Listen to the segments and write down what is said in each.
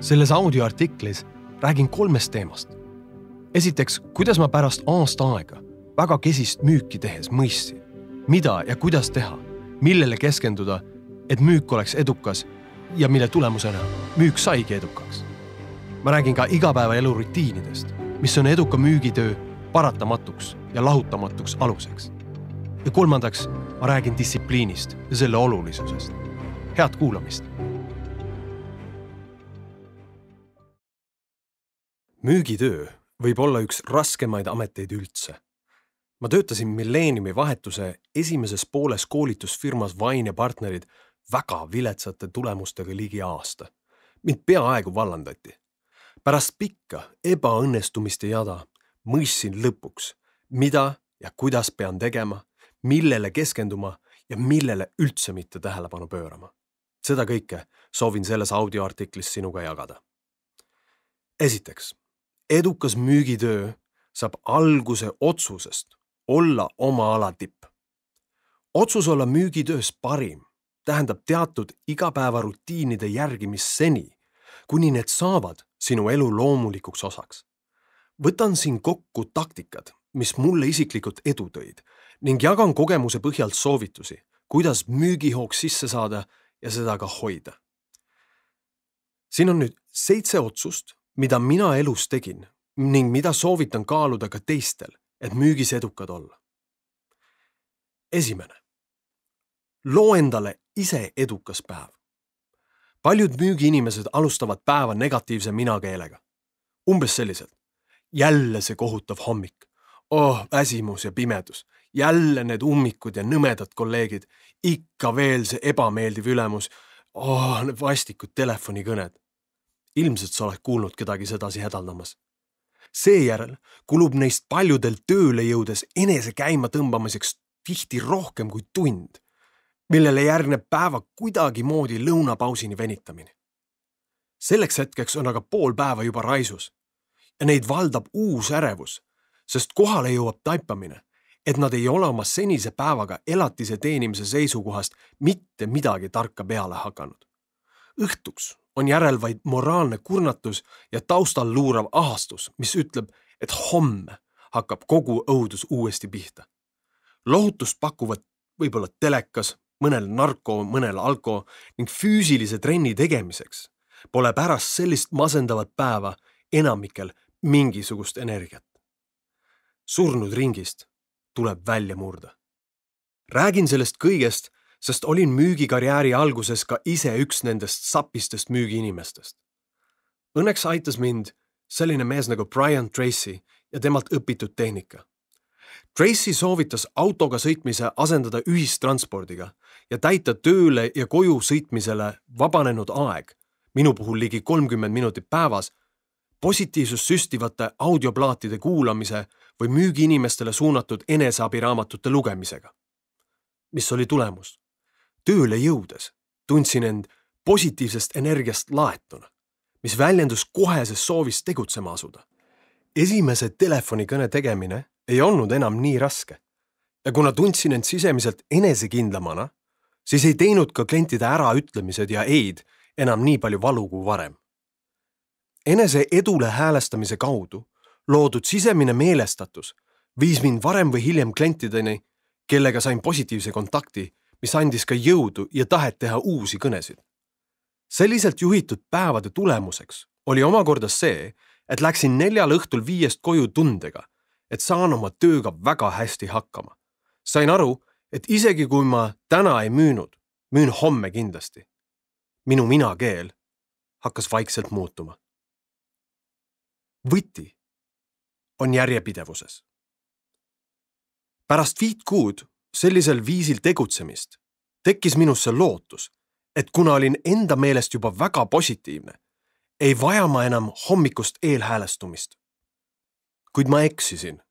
Selles audioartiklis räägin 3 teemast. Esiteks, kuidas ma pärast aasta aega väga kesist müüki tehes mõistsin, mida ja kuidas teha, millele keskenduda, et müük oleks edukas ja mille tulemusena müük saigi edukaks. Ma räägin ka igapäevaelu rutiinidest, mis on eduka müügitöö paratamatuks ja lahutamatuks aluseks. Ja 3. ma räägin distsipliinist ja selle olulisusest. Head kuulamist! Müügitöö võib olla üks raskemaid ameteid üldse. Ma töötasin Millenniumi vahetuse esimeses pooles koolitusfirmas Vine & Partnerid väga viletsate tulemustega ligi aasta. Mind peaaegu vallandati. Pärast pikka ebaõnnestumiste jada mõistsin lõpuks, mida ja kuidas pean tegema, millele keskenduma ja millele üldse mitte tähelepanu pöörama. Seda kõike soovin selles audioartiklis sinuga jagada. Esiteks, edukas müügitöö saab alguse otsusest olla oma ala tipp. Otsus olla müügitöös parim tähendab teatud igapäevarutiinide järgimist seni, kuni need saavad sinu elu loomulikuks osaks. Võtan siin kokku taktikad, mis mulle isiklikult edu tõid ning jagan kogemuse põhjalt soovitusi, kuidas müügihooks sisse saada ja seda ka hoida. Siin on nüüd 7 otsust, mida mina elus tegin ning mida soovitan kaaluda ka teistel, et müügis edukad olla. Esimene. Loo endale ise edukas päev. Paljud müügiinimesed alustavad päeva negatiivse minakeelega. Umbes selliselt. Jälle see kohutav hommik. Väsimus ja pimedus. Jälle need ummikud ja nõmedad kolleegid. Ikka veel see ebameeldiv ülemus. Need vastikud telefonikõned. Ilmselt sa oled kuulnud kedagi sedasi hädaldamas. Seejärel kulub neist paljudel tööle jõudes enese käima tõmbamiseks tihti rohkem kui tund, millele järgneb päeva kuidagi moodi lõunapausini venitamine. Selleks hetkeks on aga pool päeva juba raisus ja neid valdab uus ärevus, sest kohale jõuab taipamine, et nad ei ole oma senise päevaga elatise teenimise seisukohast mitte midagi tarka peale hakanud. Õhtuks on järel vaid moraalne kurnatus ja taustal luurav ahastus, mis ütleb, et homme hakkab kogu õudus uuesti pihta. Lohutust pakuvad võib-olla telekas, mõnel narko, mõnel alko ning füüsilise trenni tegemiseks pole pärast sellist masendavat päeva enamikel mingisugust energiat. Surnud ringist tuleb välja murda. Räägin sellest kõigest, sest olin müügikarjääri alguses ka ise üks nendest sapistest müügiinimestest. Õnneks aitas mind selline mees nagu Brian Tracy ja temalt õpitud tehnika. Tracy soovitas autoga sõitmise asendada ühistranspordiga ja täita tööle ja koju sõitmisele vabanenud aeg, minu puhul ligi 30 minutit päevas, positiivsust süstivate audioplaatide kuulamise või müügiinimestele suunatud eneseabiraamatute lugemisega. Mis oli tulemus? Tööle jõudes tundsin end positiivsest energiast laetuna, mis väljendus koheses soovis tegutsema asuda. Esimese telefonikõne tegemine ei olnud enam nii raske ja kuna tundsin end sisemiselt enesekindlamana, siis ei teinud ka klientide äraütlemised ja eid enam nii palju valu kui varem. Enese edule häälestamise kaudu loodud sisemine meelestatus viis mind varem või hiljem klientideni, kellega sain positiivse kontakti, mis andis ka jõudu ja tahet teha uusi kõnesid. Selliselt juhitud päevade tulemuseks oli omakorda see, et läksin 4 õhtul 5 koju tundega, et saan oma tööga väga hästi hakkama. Sain aru, et isegi kui ma täna ei müünud, müün homme kindlasti. Minu minakeel hakkas vaikselt muutuma. Võti on järjepidevuses. Pärast 5 kuud sellisel viisil tegutsemist tekkis minusse lootus, et kuna olin enda meelest juba väga positiivne, ei vaja ma enam hommikust eelhäälestumist. Kuid ma eksisin.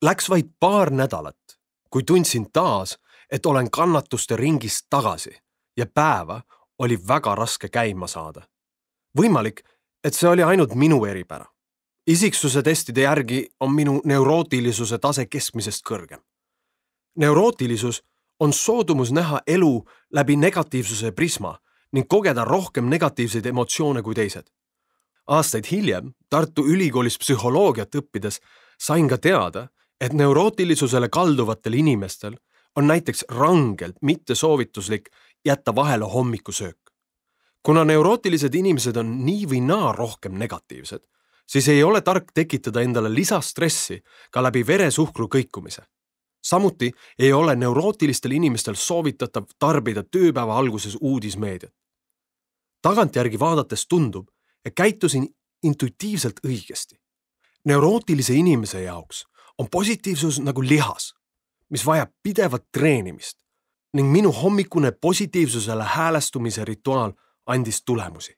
Läks vaid paar nädalat, kui tundsin taas, et olen kannatuste ringist tagasi ja päeva oli väga raske käima saada. Võimalik, et see oli ainult minu eripära. Isiksuse testide järgi on minu neurootilisuse tase keskmisest kõrgem. Neurootilisus on soodumus näha elu läbi negatiivsuse prisma ning kogeda rohkem negatiivseid emotsioone kui teised. Aastaid hiljem Tartu Ülikoolis psühholoogiat õppides sain ka teada, et neurootilisusele kalduvatel inimestel on näiteks rangelt mittesoovituslik jätta vahele hommikusöök. Kuna neurootilised inimesed on nii või naa rohkem negatiivsed, siis ei ole tark tekitada endale lisastressi ka läbi veresuhkru kõikumise. Samuti ei ole neurootilistel inimestel soovitatav tarbida tööpäeva alguses uudismeediat. Tagantjärgi vaadates tundub, et käitusin intuitiivselt õigesti. Neurootilise inimese jaoks on positiivsus nagu lihas, mis vajab pidevat treenimist ning minu hommikune positiivsusele häälestumise rituaal andis tulemusi.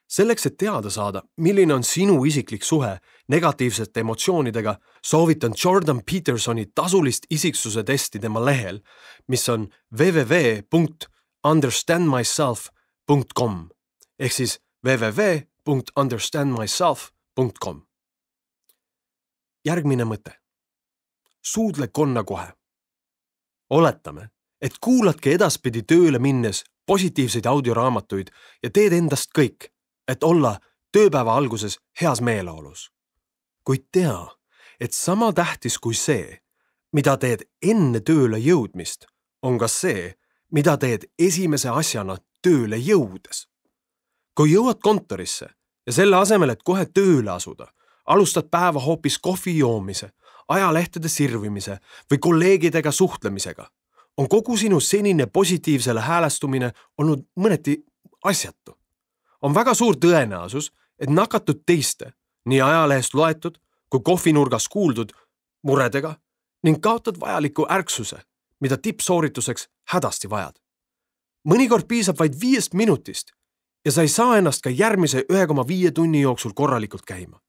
Selleks, et teada saada, milline on sinu isiklik suhe negatiivsete emotsioonidega, soovitan Jordan Petersoni tasulist isiksuse testi tema lehel, mis on www.understandmyself.com ehk siis www.understandmyself.com. Järgmine mõte. Suudle konna kohe. Oletame, et kuuladki edaspidi tööle minnes positiivseid audioraamatuid ja teed endast kõik, et olla tööpäeva alguses heas meeleolus. Kuid tea, et sama tähtis kui see, mida teed enne tööle jõudmist, on ka see, mida teed esimese asjana tööle jõudes. Kui jõuad kontorisse ja selle asemel, et kohe tööle asuda, alustad päeva hoopis kohvi joomise, ajalehtede sirvimise või kolleegidega suhtlemisega, on kogu sinu senine positiivsele häälestumine olnud mõneti asjatu. On väga suur tõenäosus, et nakatud teiste, nii ajalehest loetud kui kohvinurgas kuuldud muredega ning kaotad vajaliku ärksuse, mida tippsoorituseks hädasti vajad. Mõnikord piisab vaid 5 minutist ja sa ei saa ennast ka järgmise 1,5 tunni jooksul korralikult käima.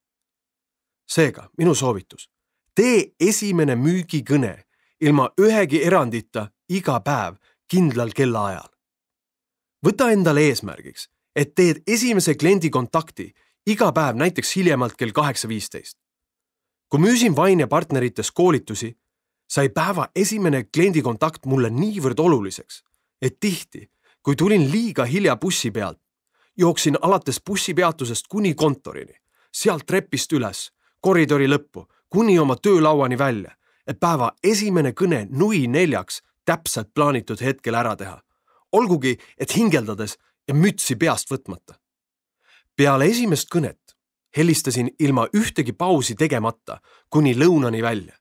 Seega, minu soovitus. Tee esimene müügikõne ilma ühegi erandita iga päev kindlal kellaajal. Võta endale eesmärgiks, et teed esimese kliendi kontakti iga päev näiteks hiljemalt kell 8:15. Kui müüsin Vaine partnerites koolitusi, sai päeva esimene kliendi kontakt mulle niivõrd oluliseks, et tihti, kui tulin liiga hilja bussi pealt, jooksin alates bussipeatusest kuni kontorini, sealt trepist üles, koridori lõppu, kuni oma töölauani välja, et päeva esimene kõne nui 4 täpselt plaanitud hetkel ära teha. Olgugi, et hingeldades ja mütsi peast võtmata. Peale esimest kõnet helistasin ilma ühtegi pausi tegemata kuni lõunani välja.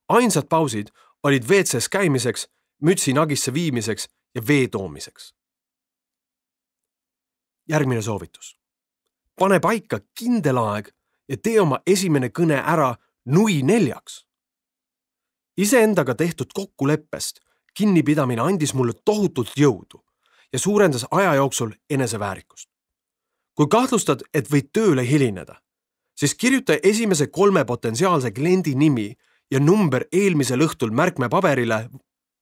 Ainsad pausid olid WC-s käimiseks, mütsi nagisse viimiseks ja vee toomiseks. Järgmine soovitus. Pane paika kindel aeg ja tee oma esimene kõne ära nui 4. Iseendaga tehtud kokkuleppest kinnipidamine andis mulle tohutult jõudu ja suurendas aja jooksul eneseväärikust. Kui kahtlustad, et võid tööle hilineda, siis kirjuta esimese 3 potentsiaalse kliendi nimi ja number eelmisel õhtul märkmepaberile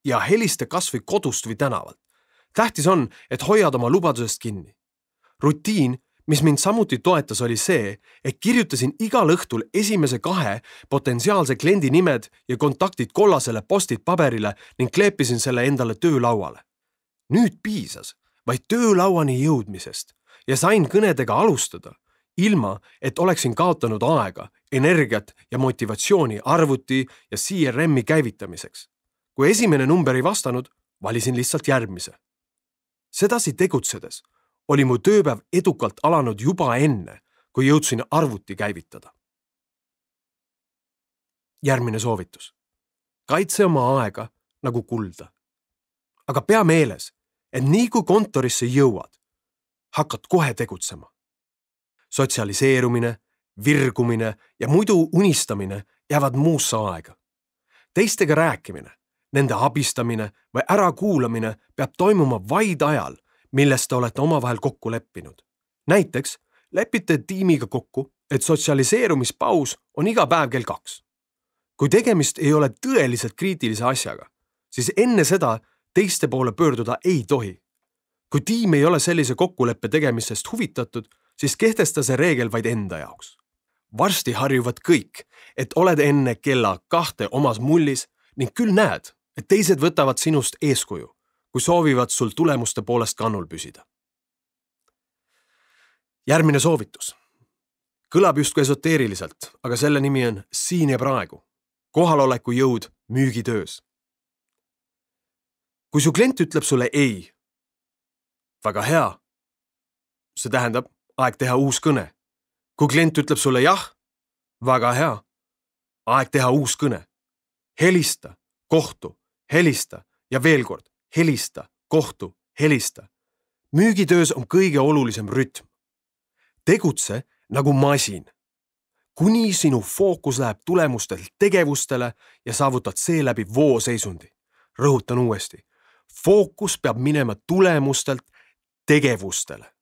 ja helista kasvõi kodust või tänavalt. Tähtis on, et hoiad oma lubadusest kinni. Rutiin, mis mind samuti toetas, oli see, et kirjutasin igal õhtul esimese 2 potentsiaalse kliendi nimed ja kontaktid kollasele postit paberile ning kleepisin selle endale töölauale. Nüüd piisas vaid töölauani jõudmisest ja sain kõnedega alustada, ilma et oleksin kaotanud aega, energiat ja motivatsiooni arvuti ja CRM-i käivitamiseks. Kui esimene number ei vastanud, valisin lihtsalt järgmise. Sedasi tegutsedes oli mu tööpäev edukalt alanud juba enne, kui jõudsin arvuti käivitada. Järgmine soovitus. Kaitse oma aega nagu kulda. Aga pea meeles, et nii kui kontorisse jõuad, hakkad kohe tegutsema. Sotsialiseerumine, virgumine ja muidu unistamine jäävad muusse aega. Teistega rääkimine, nende abistamine või ärakuulamine peab toimuma vaid ajal, millest te olete omavahel kokku leppinud. Näiteks lepite tiimiga kokku, et sotsialiseerumispaus on iga päev kell 2. Kui tegemist ei ole tõeliselt kriitilise asjaga, siis enne seda teiste poole pöörduda ei tohi. Kui tiim ei ole sellise kokkuleppe tegemisest huvitatud, siis kehtesta see reegel vaid enda jaoks. Varsti harjuvad kõik, et oled enne kella 2 omas mullis ning küll näed, et teised võtavad sinust eeskuju, kui soovivad sul tulemuste poolest kannul püsida. Järgmine soovitus. Kõlab justkui esoteeriliselt, aga selle nimi on siin ja praegu. Kohaloleku jõud müügitöös. Kui su klient ütleb sulle ei, väga hea. See tähendab aeg teha uus kõne. Kui klient ütleb sulle jah, väga hea. Aeg teha uus kõne. Helista, kohtu, helista ja veel kord. Helista, kohtu, helista. Müügitöös on kõige olulisem rütm. Tegutse nagu masin. Kuni sinu fookus läheb tulemustelt tegevustele ja saavutad seeläbi vooseisundi. Rõhutan uuesti. Fookus peab minema tulemustelt tegevustele.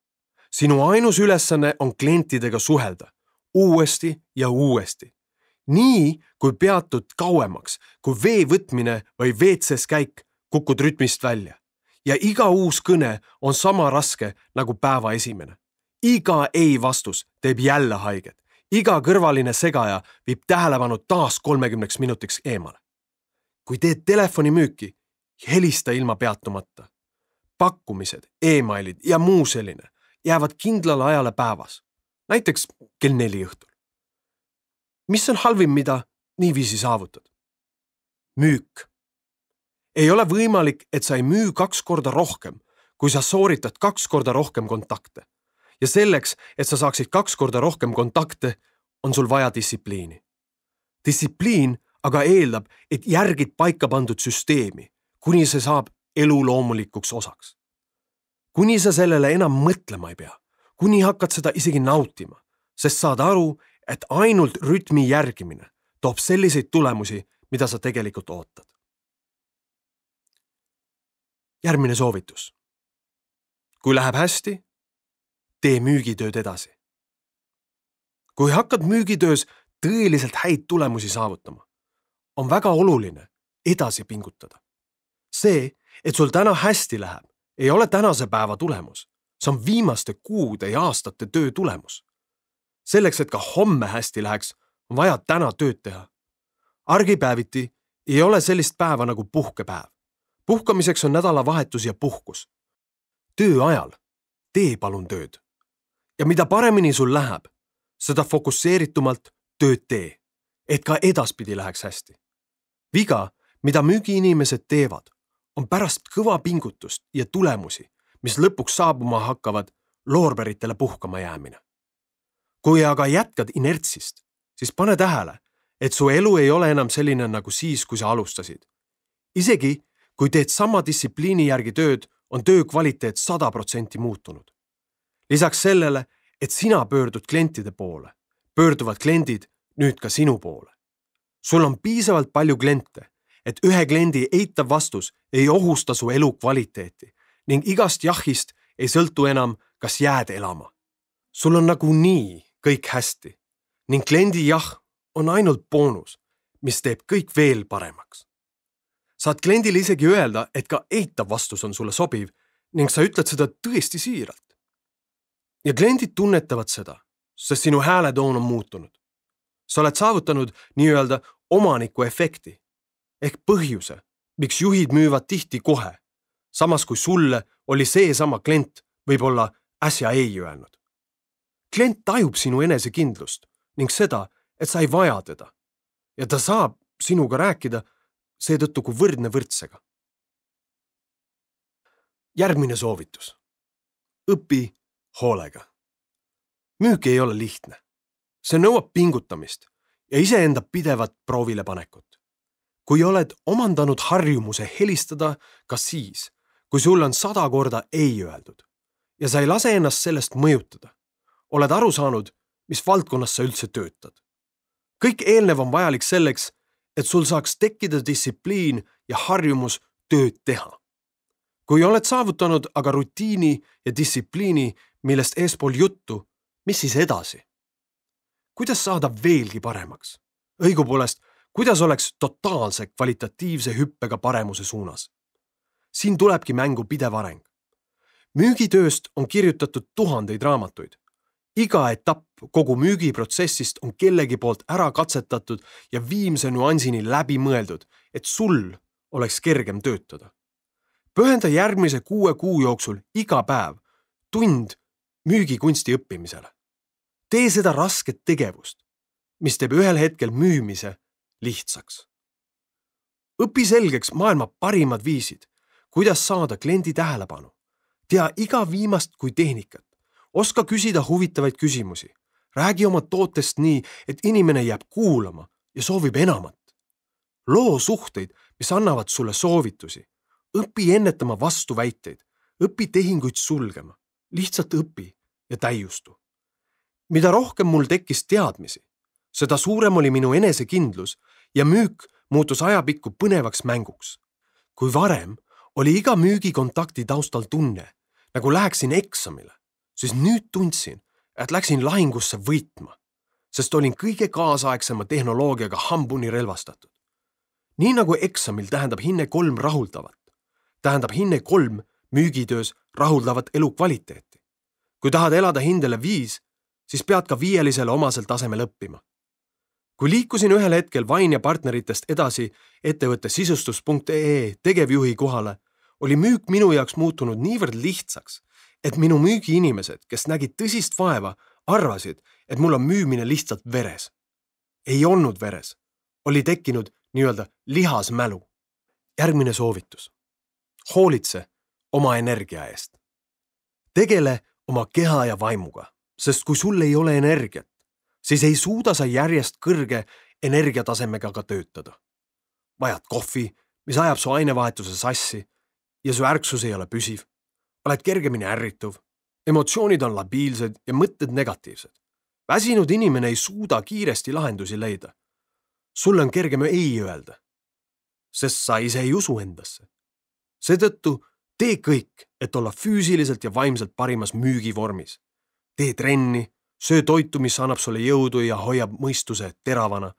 Sinu ainus ülesanne on klientidega suhelda. Uuesti ja uuesti. Nii, kui peatud kauemaks, kui vee võtmine või WC-s käik, kukud rütmist välja. Ja iga uus kõne on sama raske nagu päeva esimene. Iga ei vastus teeb jälle haiget. Iga kõrvaline segaja viib tähelepanu taas 30 minutiks eemale. Kui teed telefonimüüki, helista ilma peatumata. Pakkumised, e-mailid ja muu selline jäävad kindlale ajale päevas. Näiteks kell 4 õhtul. Mis on halvim, mida niiviisi saavutad? Müük. Ei ole võimalik, et sa ei müü 2 korda rohkem, kui sa sooritad 2 korda rohkem kontakte. Ja selleks, et sa saaksid 2 korda rohkem kontakte, on sul vaja distsipliini. Distsipliin aga eeldab, et järgid paika pandud süsteemi, kuni see saab eluloomulikuks osaks. Kuni sa sellele enam mõtlema ei pea, kuni hakkad seda isegi nautima, sest saad aru, et ainult rütmi järgimine toob selliseid tulemusi, mida sa tegelikult ootad. Järgmine soovitus. Kui läheb hästi, tee müügitööd edasi. Kui hakkad müügitöös tõeliselt häid tulemusi saavutama, on väga oluline edasi pingutada. See, et sul täna hästi läheb, ei ole tänase päeva tulemus. See on viimaste kuude ja aastate töö tulemus. Selleks, et ka homme hästi läheks, on vaja täna tööd teha. Argipäeviti ei ole sellist päeva nagu puhkepäev. Puhkamiseks on nädalavahetus ja puhkus. Töö ajal tee palun tööd. Ja mida paremini sul läheb, seda fokusseeritumalt tööd tee, et ka edaspidi läheks hästi. Viga, mida müügiinimesed teevad, on pärast kõva pingutust ja tulemusi, mis lõpuks saabuma hakkavad, loorberitele puhkama jäämine. Kui aga jätkad inertsist, siis pane tähele, et su elu ei ole enam selline nagu siis, kui sa alustasid. Isegi, kui teed sama distsipliini järgi tööd, on töö kvaliteet 100% muutunud. Lisaks sellele, et sina pöördud klientide poole, pöörduvad kliendid nüüd ka sinu poole. Sul on piisavalt palju kliente, et ühe kliendi eitav vastus ei ohusta su elu kvaliteeti ning igast jahist ei sõltu enam, kas jääd elama. Sul on nagu nii kõik hästi ning kliendi jah on ainult boonus, mis teeb kõik veel paremaks. Saad kliendile isegi öelda, et ka eitav vastus on sulle sobiv ning sa ütled seda tõesti siiralt. Ja kliendid tunnetavad seda, sest sinu hääletoon on muutunud. Sa oled saavutanud nii-öelda omaniku efekti ehk põhjuse, miks juhid müüvad tihti kohe, samas kui sulle oli seesama klient võib-olla äsja ei öelnud. Klient tajub sinu enesekindlust ning seda, et sa ei vaja teda ja ta saab sinuga rääkida seetõttu kui võrdne võrdsega. Järgmine soovitus. Õpi hoolega. Müük ei ole lihtne. See nõuab pingutamist ja iseenda pidevat proovile panekut. Kui oled omandanud harjumuse helistada ka siis, kui sul on 100 korda ei öeldud ja sa ei lase ennast sellest mõjutada, oled aru saanud, mis valdkonnas sa üldse töötad. Kõik eelnev on vajalik selleks, et sul saaks tekkida distsipliin ja harjumus tööd teha. Kui oled saavutanud aga rutiini ja distsipliini, millest eespool juttu, mis siis edasi? Kuidas saada veelgi paremaks? Õigupoolest, kuidas oleks totaalse kvalitatiivse hüppega paremuse suunas? Siin tulebki mängu pidev areng. Müügitööst on kirjutatud tuhandeid raamatuid. Iga etapp kogu müügiprotsessist on kellegi poolt ära katsetatud ja viimse nüansini läbi mõeldud, et sul oleks kergem töötada. Pühenda järgmise 6 kuu jooksul iga päev, tund müügikunsti õppimisele. Tee seda rasket tegevust, mis teeb ühel hetkel müümise lihtsaks. Õpi selgeks maailma parimad viisid, kuidas saada kliendi tähelepanu. Tea iga viimast kui tehnikat. Oska küsida huvitavaid küsimusi. Räägi oma tootest nii, et inimene jääb kuulama ja soovib enamat. Loo suhteid, mis annavad sulle soovitusi. Õpi ennetama vastuväiteid. Õpi tehinguid sulgema. Lihtsalt õpi ja täiustu. Mida rohkem mul tekkis teadmisi, seda suurem oli minu enesekindlus ja müük muutus ajapikku põnevaks mänguks. Kui varem oli iga müügikontakti taustal tunne, nagu läheksin eksamile, siis nüüd tundsin, et läksin lahingusse võitma, sest olin kõige kaasaegsema tehnoloogiaga hambuni relvastatud. Nii nagu eksamil tähendab hinne 3 rahuldavat, tähendab hinne 3 müügitöös rahuldavat elukvaliteeti. Kui tahad elada hindele 5, siis pead ka 5-lisele omasel tasemel õppima. Kui liikusin ühel hetkel Vain ja partneritest edasi ettevõtte sisustus.ee tegevjuhi kohale, oli müük minu jaoks muutunud niivõrd lihtsaks, et minu müügiinimesed, kes nägid tõsist vaeva, arvasid, et mul on müümine lihtsalt veres. Ei olnud veres. Oli tekkinud nii-öelda lihasmälu. Järgmine soovitus. Hoolitse oma energia eest. Tegele oma keha ja vaimuga, sest kui sul ei ole energiat, siis ei suuda sa järjest kõrge energiatasemega ka töötada. Vajad kohvi, mis ajab su ainevahetuse sassi ja su ärksus ei ole püsiv. Oled kergemini ärrituv, emotsioonid on labiilsed ja mõtted negatiivsed. Väsinud inimene ei suuda kiiresti lahendusi leida. Sulle on kergem ei öelda, sest sa ise ei usu endasse. Seetõttu tee kõik, et olla füüsiliselt ja vaimselt parimas müügivormis. Tee trenni, söö toitu, mis annab sulle jõudu ja hoiab mõistuse teravana.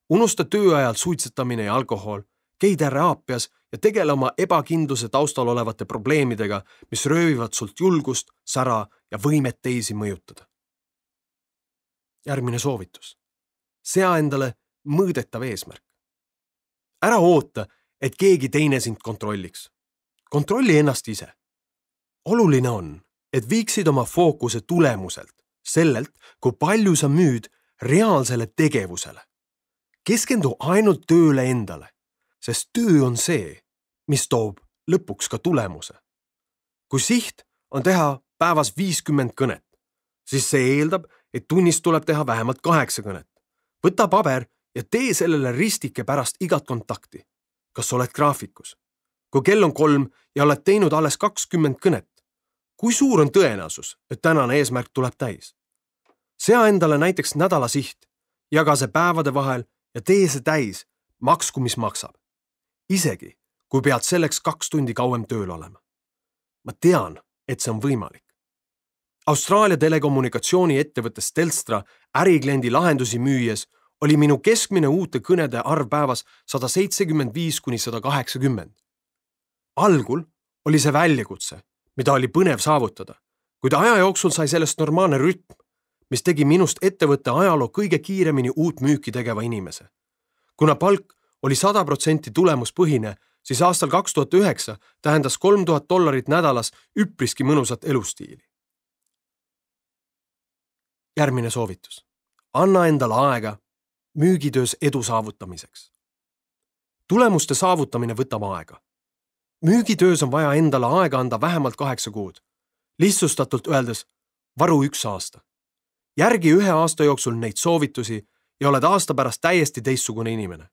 Unusta tööajal suitsetamine ja alkohol, käi teraapias ja tegele oma ebakindluse taustal olevate probleemidega, mis röövivad sult julgust, sära ja võimet teisi mõjutada. Järgmine soovitus. Sea endale mõõdetav eesmärk. Ära oota, et keegi teine sind kontrolliks. Kontrolli ennast ise. Oluline on, et viiksid oma fookuse tulemuselt, sellelt, kui palju sa müüd reaalsele tegevusele. Keskendu ainult tööle endale, sest töö on see, mis toob lõpuks ka tulemuse. Kui siht on teha päevas 50 kõnet, siis see eeldab, et tunnis tuleb teha vähemalt 8 kõnet. Võta paber ja tee sellele ristike pärast igat kontakti. Kas oled graafikus? Kui kell on 3 ja oled teinud alles 20 kõnet, kui suur on tõenäosus, et tänane eesmärk tuleb täis? Sea endale näiteks nädala siht, jaga see päevade vahel ja tee see täis, maksku mis maksab. Isegi, kui pead selleks 2 tundi kauem tööl olema. Ma tean, et see on võimalik. Austraalia telekommunikatsiooni ettevõttes Telstra ärikliendi lahendusi müües oli minu keskmine uute kõnede arv päevas 175–180. Algul oli see väljakutse, mida oli põnev saavutada, kuid aja jooksul sai sellest normaalne rütm, mis tegi minust ettevõtte ajaloo kõige kiiremini uut müüki tegeva inimese. Kuna palk oli 100% tulemuspõhine, siis aastal 2009 tähendas $3000 nädalas üpriski mõnusat elustiili. Järgmine soovitus. Anna endale aega müügitöös edu saavutamiseks. Tulemuste saavutamine võtab aega. Müügitöös on vaja endale aega anda vähemalt 8 kuud. Lihtsustatult öeldes, varu 1 aasta. Järgi 1 aasta jooksul neid soovitusi ja oled aasta pärast täiesti teistsugune inimene.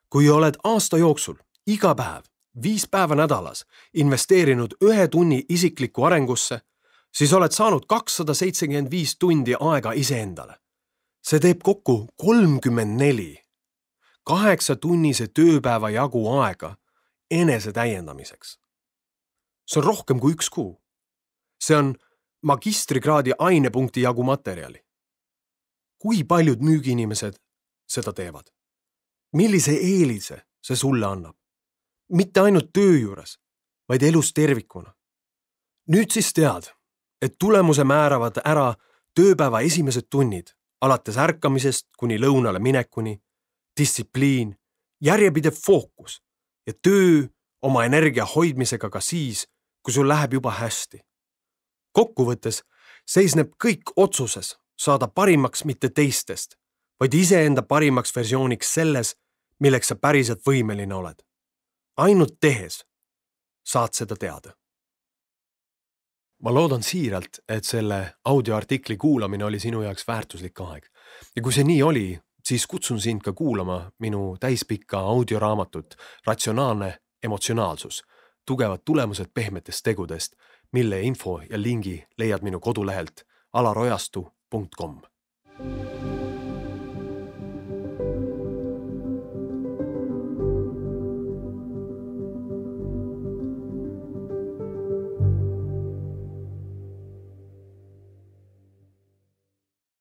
Kui oled aasta jooksul iga päev, 5 päeva nädalas investeerinud 1 tunni isiklikku arengusse, siis oled saanud 275 tundi aega iseendale. See teeb kokku 34 8-tunnise tööpäeva jagu aega enese täiendamiseks. See on rohkem kui 1 kuu. See on magistrikraadi ainepunkti jagu materjali. Kui paljud müügiinimesed seda teevad? Millise eelise see sulle annab? Mitte ainult töö juures, vaid elus tervikuna. Nüüd siis tead, et tulemuse määravad ära tööpäeva esimesed tunnid, alates ärkamisest kuni lõunale minekuni, distsipliin, järjepidev fookus ja töö oma energia hoidmisega ka siis, kui sul läheb juba hästi. Kokkuvõttes seisneb kõik otsuses saada parimaks mitte teistest, vaid iseenda parimaks versiooniks selles, milleks sa päriselt võimeline oled. Ainult tehes saad seda teada. Ma loodan siiralt, et selle audioartikli kuulamine oli sinu jaoks väärtuslik aeg. Ja kui see nii oli, siis kutsun sind ka kuulama minu täispikka audioraamatut Ratsionaalne emotsionaalsus, tugevad tulemused pehmetest tegudest, mille info ja lingi leiad minu kodulehelt alarojastu.com.